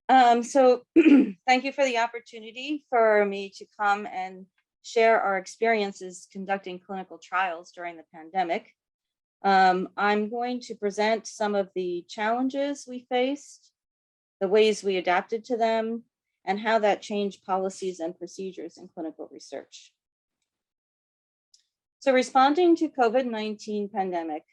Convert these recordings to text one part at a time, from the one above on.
So thank you for the opportunity for me to come and share our experiences conducting clinical trials during the pandemic. I'm going to present some of the challenges we faced, the ways we adapted to them, and how that changed policies and procedures in clinical research. So responding to COVID-19 pandemic,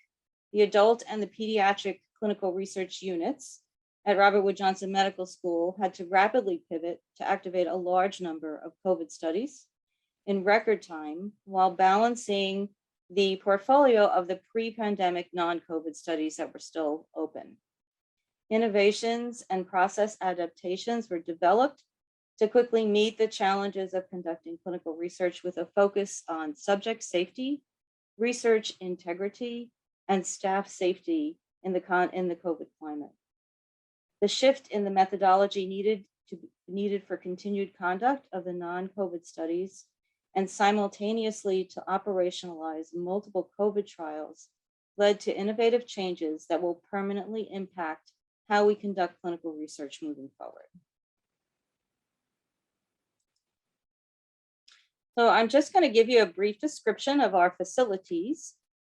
the adult and the pediatric clinical research units at Robert Wood Johnson Medical School had to rapidly pivot to activate a large number of COVID studies in record time while balancing the portfolio of the pre-pandemic non-COVID studies that were still open. Innovations and process adaptations were developed to quickly meet the challenges of conducting clinical research with a focus on subject safety, research integrity, and staff safety in the COVID climate. The shift in the methodology needed for continued conduct of the non-COVID studies and simultaneously to operationalize multiple COVID trials led to innovative changes that will permanently impact how we conduct clinical research moving forward. So I'm just going to give you a brief description of our facilities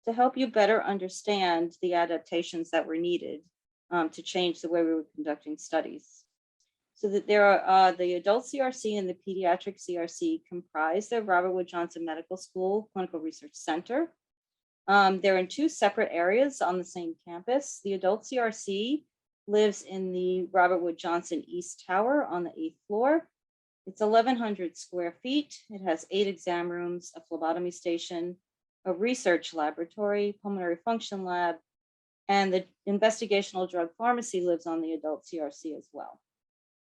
to help you better understand the adaptations that were needed to change the way we were conducting studies. So that there are the adult CRC and the pediatric CRC comprise the Robert Wood Johnson Medical School Clinical Research Center. They're in two separate areas on the same campus. The adult CRC lives in the Robert Wood Johnson East Tower on the 8th floor. It's 1,100 square feet. It has 8 exam rooms, a phlebotomy station, a research laboratory, pulmonary function lab, and the investigational drug pharmacy lives on the adult CRC as well.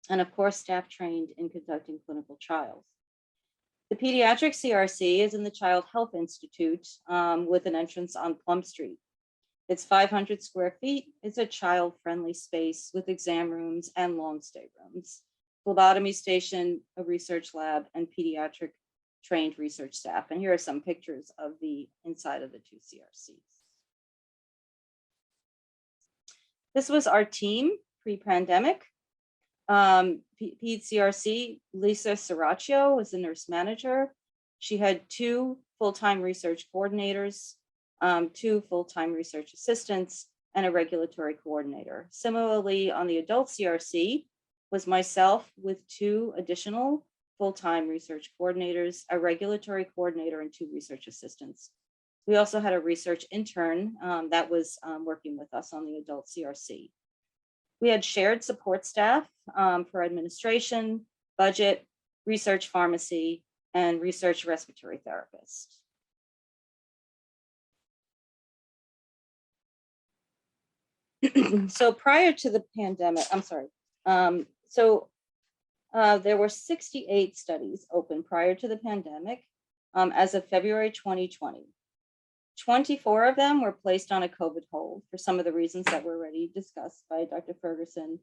And of course, staff trained in conducting clinical trials. The pediatric CRC is in the Child Health Institute with an entrance on Plum Street. It's 500 square feet. It's a child-friendly space with exam rooms and long stay rooms, phlebotomy station, a research lab, and pediatric trained research staff. And here are some pictures of the inside of the two CRCs. This was our team pre-pandemic. PCRC, Lisa Cerracchio was the nurse manager. She had 2 full-time research coordinators, 2 full-time research assistants, and a regulatory coordinator. Similarly, on the adult CRC was myself with 2 additional full-time research coordinators, a regulatory coordinator, and 2 research assistants. We also had a research intern that was working with us on the adult CRC. We had shared support staff for administration, budget, research pharmacy, and research respiratory therapist. So prior to the pandemic, there were 68 studies open prior to the pandemic as of February 2020. 24 of them were placed on a COVID hold for some of the reasons that were already discussed by Dr. Ferguson.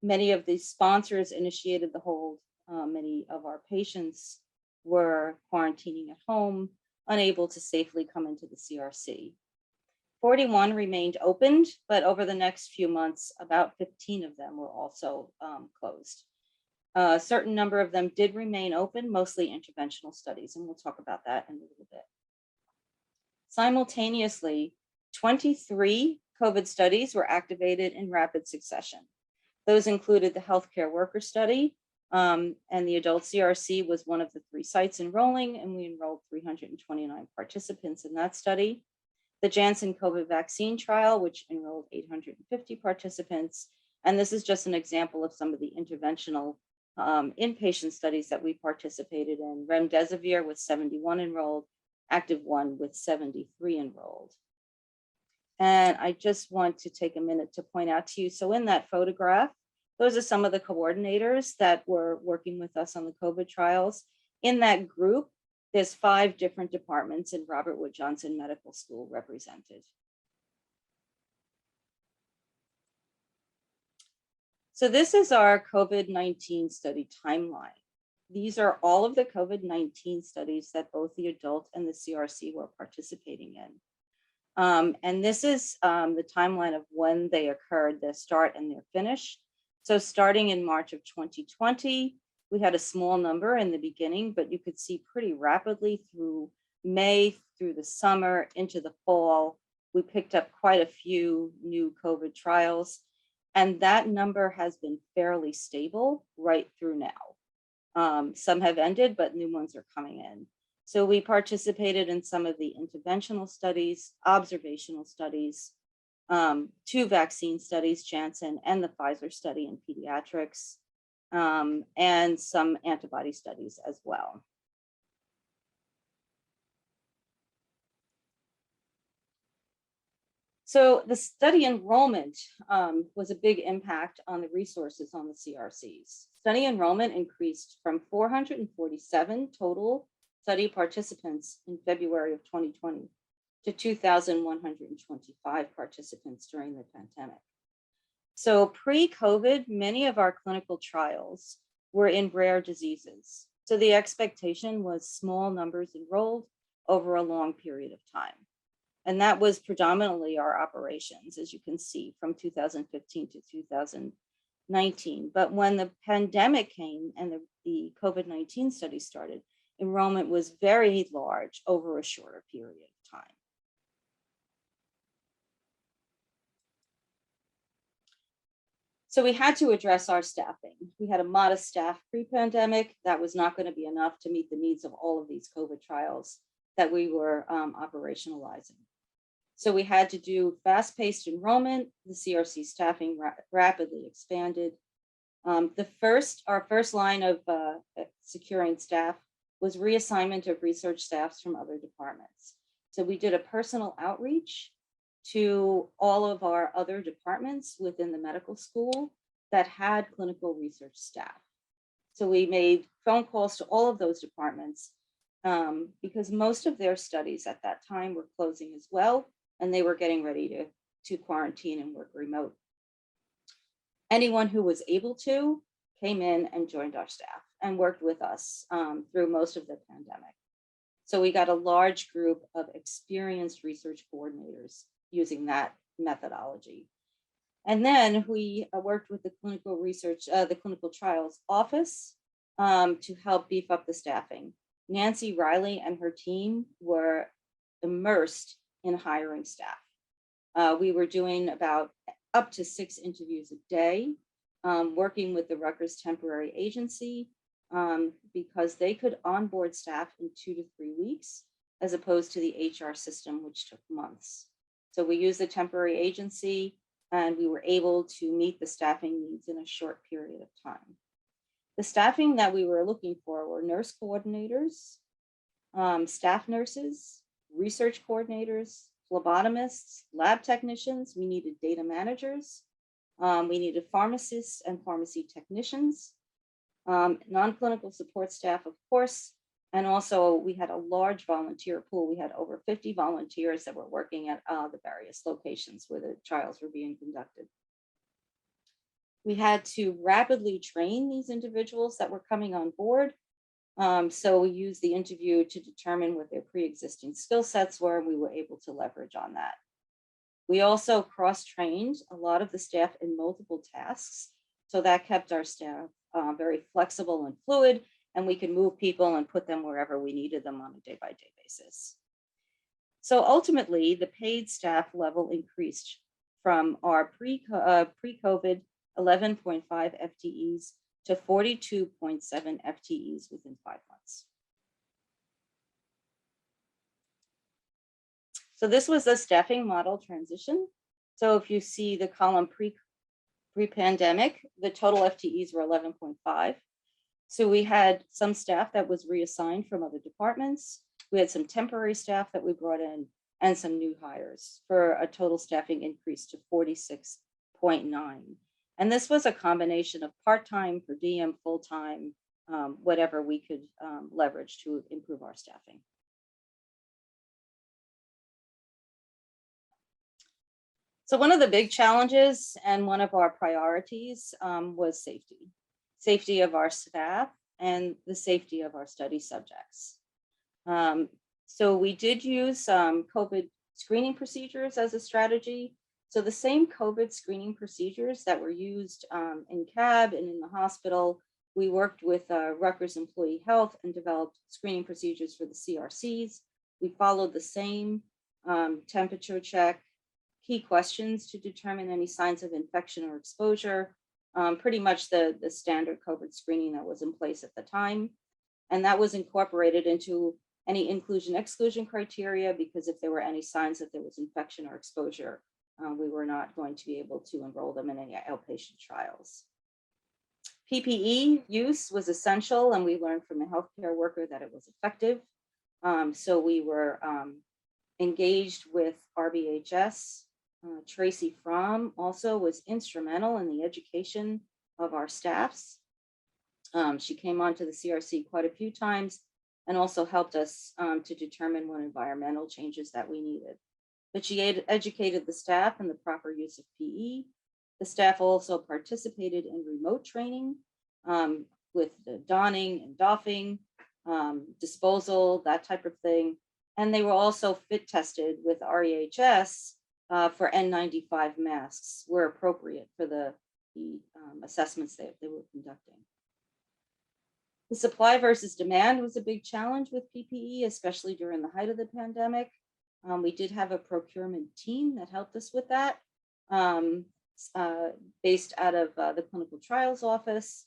Many of the sponsors initiated the hold. Many of our patients were quarantining at home, unable to safely come into the CRC. 41 remained opened, but over the next few months, about 15 of them were also closed. A certain number of them did remain open, mostly interventional studies, and we'll talk about that in a little bit. Simultaneously, 23 COVID studies were activated in rapid succession. Those included the healthcare worker study, and the adult CRC was one of the 3 sites enrolling, and we enrolled 329 participants in that study. The Janssen COVID vaccine trial, which enrolled 850 participants, and this is just an example of some of the interventional inpatient studies that we participated in. Remdesivir with 71 enrolled, Active 1 with 73 enrolled. And I just want to take a minute to point out to you, so in that photograph, those are some of the coordinators that were working with us on the COVID trials. In that group, there's 5 different departments in Robert Wood Johnson Medical School represented. So this is our COVID-19 study timeline. These are all of the COVID-19 studies that both the adult and the CRC were participating in. And this is the timeline of when they occurred, their start and their finish. So starting in March of 2020, we had a small number in the beginning, but you could see pretty rapidly through May, through the summer, into the fall, we picked up quite a few new COVID trials, and that number has been fairly stable right through now. Some have ended, but new ones are coming in. So we participated in some of the interventional studies, observational studies, 2 vaccine studies, Janssen and the Pfizer study in pediatrics, and some antibody studies as well. So the study enrollment was a big impact on the resources on the CRCs. Study enrollment increased from 447 total study participants in February of 2020 to 2,125 participants during the pandemic. So pre-COVID, many of our clinical trials were in rare diseases. So the expectation was small numbers enrolled over a long period of time. And that was predominantly our operations, as you can see, from 2015 to 2019. But when the pandemic came and the COVID-19 studies started, enrollment was very large over a shorter period of time. So we had to address our staffing. We had a modest staff pre-pandemic. That was not going to be enough to meet the needs of all of these COVID trials that we were operationalizing. So we had to do fast-paced enrollment. The CRC staffing rapidly expanded. Our first line of securing staff was reassignment of research staffs from other departments. So we did a personal outreach to all of our other departments within the medical school that had clinical research staff. So we made phone calls to all of those departments because most of their studies at that time were closing as well, and they were getting ready to quarantine and work remote. Anyone who was able to came in and joined our staff and worked with us through most of the pandemic. So we got a large group of experienced research coordinators using that methodology. And then we worked with the clinical research, the clinical trials office to help beef up the staffing. Nancy Reilly and her team were immersed in hiring staff. We were doing about up to 6 interviews a day, working with the Rutgers Temporary Agency because they could onboard staff in 2 to 3 weeks, as opposed to the HR system, which took months. So we used the temporary agency and we were able to meet the staffing needs in a short period of time. The staffing that we were looking for were nurse coordinators, staff nurses, research coordinators, phlebotomists, lab technicians. We needed data managers. We needed pharmacists and pharmacy technicians, non-clinical support staff, of course, and also we had a large volunteer pool. We had over 50 volunteers that were working at the various locations where the trials were being conducted. We had to rapidly train these individuals that were coming on board. So we used the interview to determine what their pre-existing skill sets were, and we were able to leverage on that. We also cross-trained a lot of the staff in multiple tasks. So that kept our staff very flexible and fluid, and we could move people and put them wherever we needed them on a day-by-day basis. So ultimately, the paid staff level increased from our pre-COVID 11.5 FTEs to 42.7 FTEs within 5 months. So this was a staffing model transition. So if you see the column pre-pandemic, the total FTEs were 11.5. So we had some staff that was reassigned from other departments. We had some temporary staff that we brought in and some new hires for a total staffing increase to 46.9. And this was a combination of part-time, per diem, full-time, whatever we could leverage to improve our staffing. So one of the big challenges and one of our priorities was safety. Safety of our staff and the safety of our study subjects. So we did use COVID screening procedures as a strategy. So the same COVID screening procedures that were used in CAB and in the hospital, we worked with Rutgers Employee Health and developed screening procedures for the CRCs. We followed the same temperature check, key questions to determine any signs of infection or exposure, pretty much the standard COVID screening that was in place at the time. And that was incorporated into any inclusion-exclusion criteria, because if there were any signs that there was infection or exposure, we were not going to be able to enroll them in any outpatient trials. PPE use was essential, and we learned from the healthcare worker that it was effective. So we were engaged with RWJMS. Tracy Fromm also was instrumental in the education of our staffs. She came onto the CRC quite a few times and also helped us to determine what environmental changes that we needed. But she educated the staff in the proper use of PE. The staff also participated in remote training with the donning and doffing, disposal, that type of thing. And they were also fit tested with REHS for N95 masks were appropriate for the assessments that they were conducting. The supply versus demand was a big challenge with PPE, especially during the height of the pandemic. We did have a procurement team that helped us with that, based out of the clinical trials office.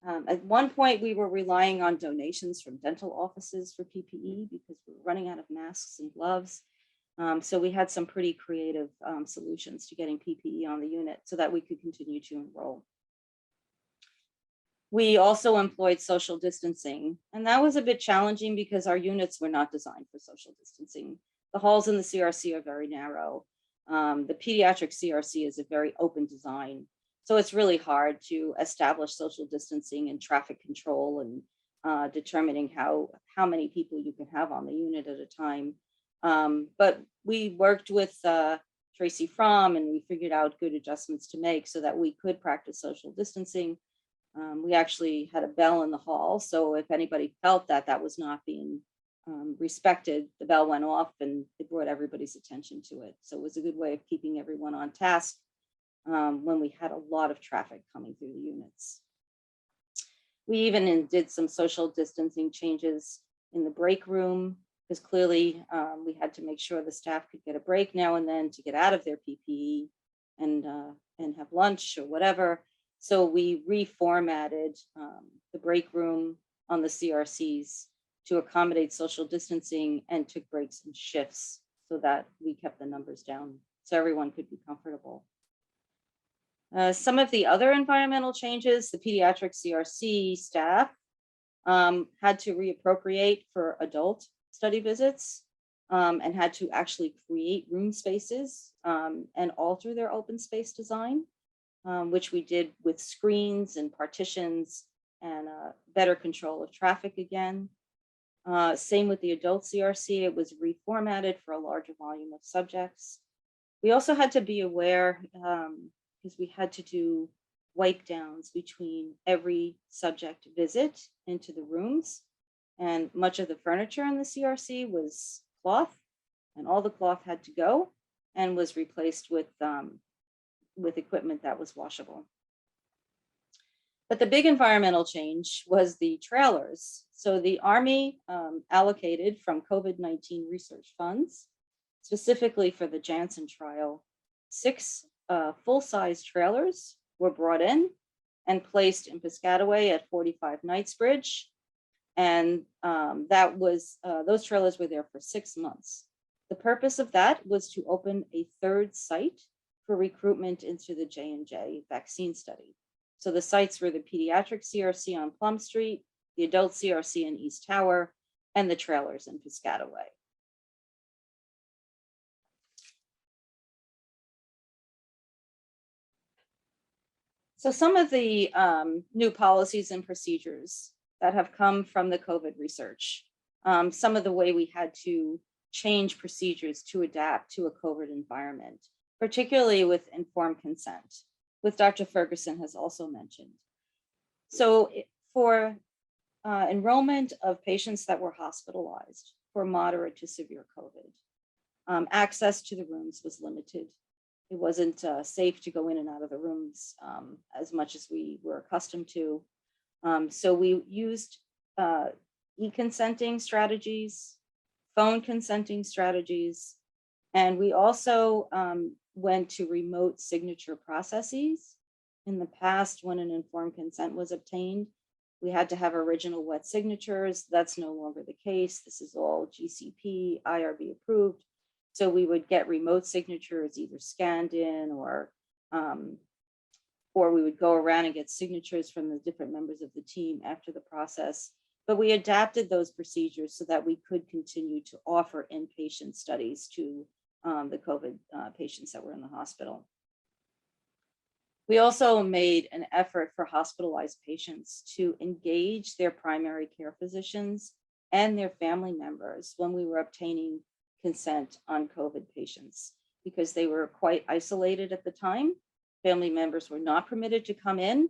At one point, we were relying on donations from dental offices for PPE because we were running out of masks and gloves. So we had some pretty creative solutions to getting PPE on the unit so that we could continue to enroll. We also employed social distancing, and that was a bit challenging because our units were not designed for social distancing. The halls in the CRC are very narrow. The pediatric CRC is a very open design. So it's really hard to establish social distancing and traffic control and determining how many people you can have on the unit at a time. But we worked with Tracy Fromm, and we figured out good adjustments to make so that we could practice social distancing. We actually had a bell in the hall, so if anybody felt that that was not being respected, the bell went off and it brought everybody's attention to it. So it was a good way of keeping everyone on task when we had a lot of traffic coming through the units. We even did some social distancing changes in the break room, because clearly we had to make sure the staff could get a break now and then to get out of their PPE and have lunch or whatever. So we reformatted the break room on the CRCs to accommodate social distancing and took breaks in shifts so that we kept the numbers down so everyone could be comfortable. Some of the other environmental changes, the pediatric CRC staff had to reappropriate for adult study visits and had to actually create room spaces and alter their open space design, which we did with screens and partitions and better control of traffic again. Same with the adult CRC, it was reformatted for a larger volume of subjects. We also had to be aware, because we had to do wipe downs between every subject visit into the rooms. And much of the furniture in the CRC was cloth, and all the cloth had to go and was replaced with equipment that was washable. But the big environmental change was the trailers. So the Army allocated from COVID-19 research funds, specifically for the Janssen trial, 6 full-size trailers were brought in and placed in Piscataway at 45 Knightsbridge. And that was, those trailers were there for 6 months. The purpose of that was to open a 3rd site for recruitment into the J&J vaccine study. So the sites were the pediatric CRC on Plum Street, the adult CRC in East Tower, and the trailers in Piscataway. So some of the new policies and procedures that have come from the COVID research, some of the way we had to change procedures to adapt to a COVID environment, particularly with informed consent, which Dr. Ferguson has also mentioned. So for enrollment of patients that were hospitalized for moderate to severe COVID, access to the rooms was limited. It wasn't safe to go in and out of the rooms as much as we were accustomed to. So we used e-consenting strategies, phone consenting strategies, and we also went to remote signature processes. In the past, when an informed consent was obtained, we had to have original wet signatures. That's no longer the case. This is all GCP, IRB approved. So we would get remote signatures either scanned in or we would go around and get signatures from the different members of the team after the process. But we adapted those procedures so that we could continue to offer inpatient studies to the COVID patients that were in the hospital. We also made an effort for hospitalized patients to engage their primary care physicians and their family members when we were obtaining consent on COVID patients, because they were quite isolated at the time. Family members were not permitted to come in.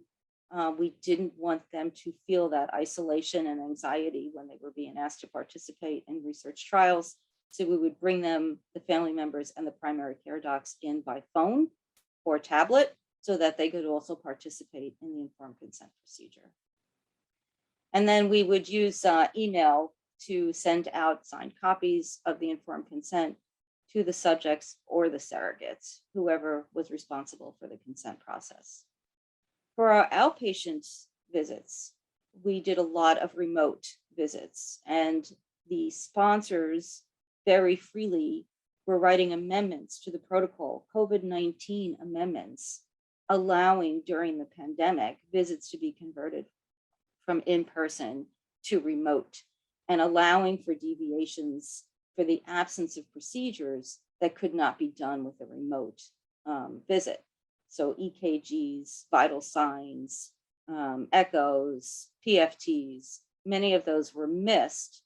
We didn't want them to feel that isolation and anxiety when they were being asked to participate in research trials. So we would bring them, the family members and the primary care docs, in by phone or tablet so that they could also participate in the informed consent procedure. And then we would use email to send out signed copies of the informed consent to the subjects or the surrogates, whoever was responsible for the consent process. For our outpatient visits, we did a lot of remote visits, and the sponsors very freely were writing amendments to the protocol, COVID-19 amendments, allowing during the pandemic visits to be converted from in-person to remote, and allowing for deviations for the absence of procedures that could not be done with a remote visit. So EKGs, vital signs, echoes, PFTs, many of those were missed,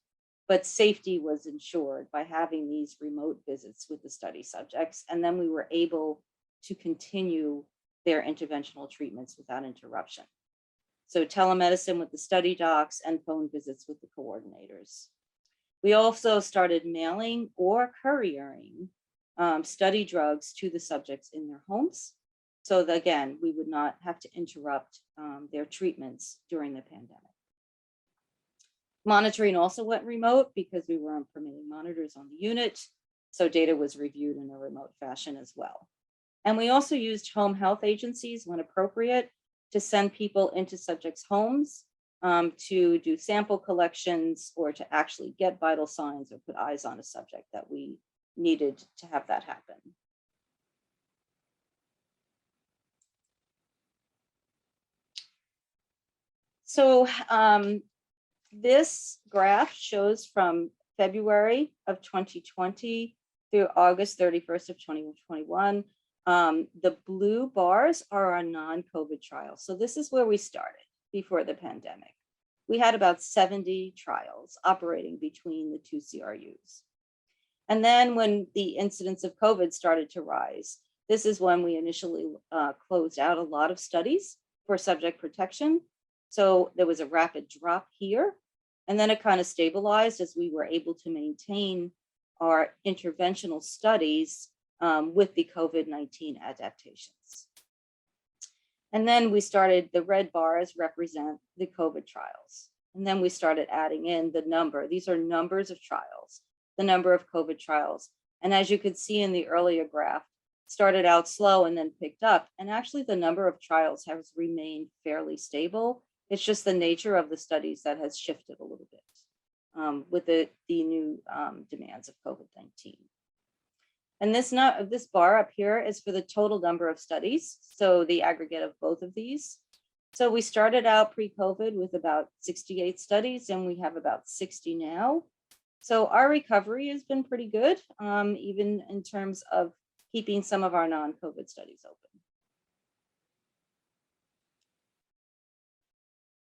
but safety was ensured by having these remote visits with the study subjects. And then we were able to continue their interventional treatments without interruption. So telemedicine with the study docs and phone visits with the coordinators. We also started mailing or couriering study drugs to the subjects in their homes, so that, again, we would not have to interrupt their treatments during the pandemic. Monitoring also went remote because we weren't permitting monitors on the unit, so data was reviewed in a remote fashion as well. And we also used home health agencies when appropriate to send people into subjects' homes to do sample collections or to actually get vital signs or put eyes on a subject that we needed to have that happen. So this graph shows from February of 2020 through August 31st of 2021. The blue bars are our non-COVID trials. So this is where we started before the pandemic. We had about 70 trials operating between the two CRUs. And then when the incidence of COVID started to rise, this is when we initially closed out a lot of studies for subject protection. So there was a rapid drop here, and then it kind of stabilized as we were able to maintain our interventional studies with the COVID-19 adaptations. And then we started, the red bars represent the COVID trials. And then we started adding in the number. These are numbers of trials, the number of COVID trials. And as you could see in the earlier graph, started out slow and then picked up. And actually the number of trials has remained fairly stable. It's just the nature of the studies that has shifted a little bit with the new demands of COVID-19. And this bar up here is for the total number of studies, so the aggregate of both of these. So we started out pre-COVID with about 68 studies, and we have about 60 now. So our recovery has been pretty good, even in terms of keeping some of our non-COVID studies open.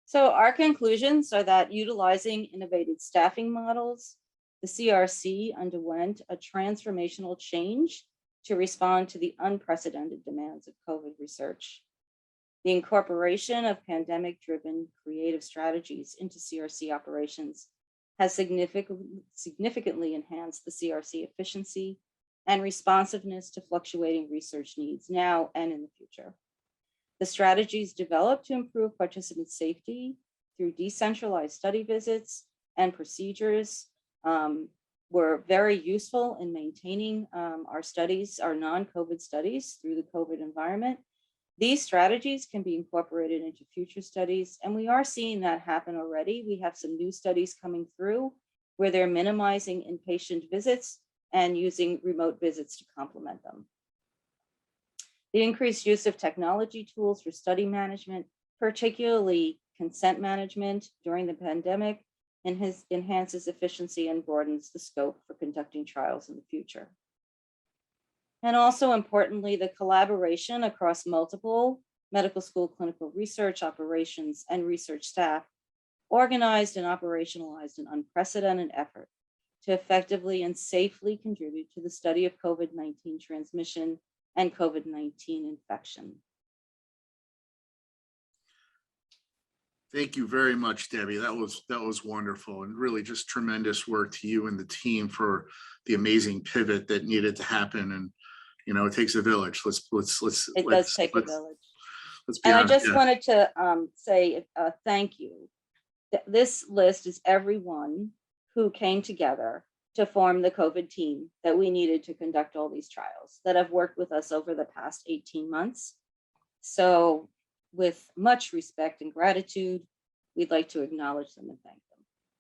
So our conclusions are that utilizing innovative staffing models, the CRC underwent a transformational change to respond to the unprecedented demands of COVID research. The incorporation of pandemic-driven creative strategies into CRC operations has significantly enhanced the CRC efficiency and responsiveness to fluctuating research needs now and in the future. The strategies developed to improve participant safety through decentralized study visits and procedures were very useful in maintaining our studies, our non-COVID studies through the COVID environment. These strategies can be incorporated into future studies, and we are seeing that happen already. We have some new studies coming through where they're minimizing inpatient visits and using remote visits to complement them. The increased use of technology tools for study management, particularly consent management during the pandemic, enhances efficiency and broadens the scope for conducting trials in the future. And also importantly, the collaboration across multiple medical school clinical research operations and research staff organized and operationalized an unprecedented effort to effectively and safely contribute to the study of COVID-19 transmission and COVID-19 infection. Thank you very much, Debbie. That was wonderful, and really just tremendous work to you and the team for the amazing pivot that needed to happen. And you know, it takes a village. It does take a village. Let's be and honest. I just wanted to say thank you. This list is everyone who came together to form the COVID team that we needed to conduct all these trials that have worked with us over the past 18 months. So with much respect and gratitude, we'd like to acknowledge them and thank them.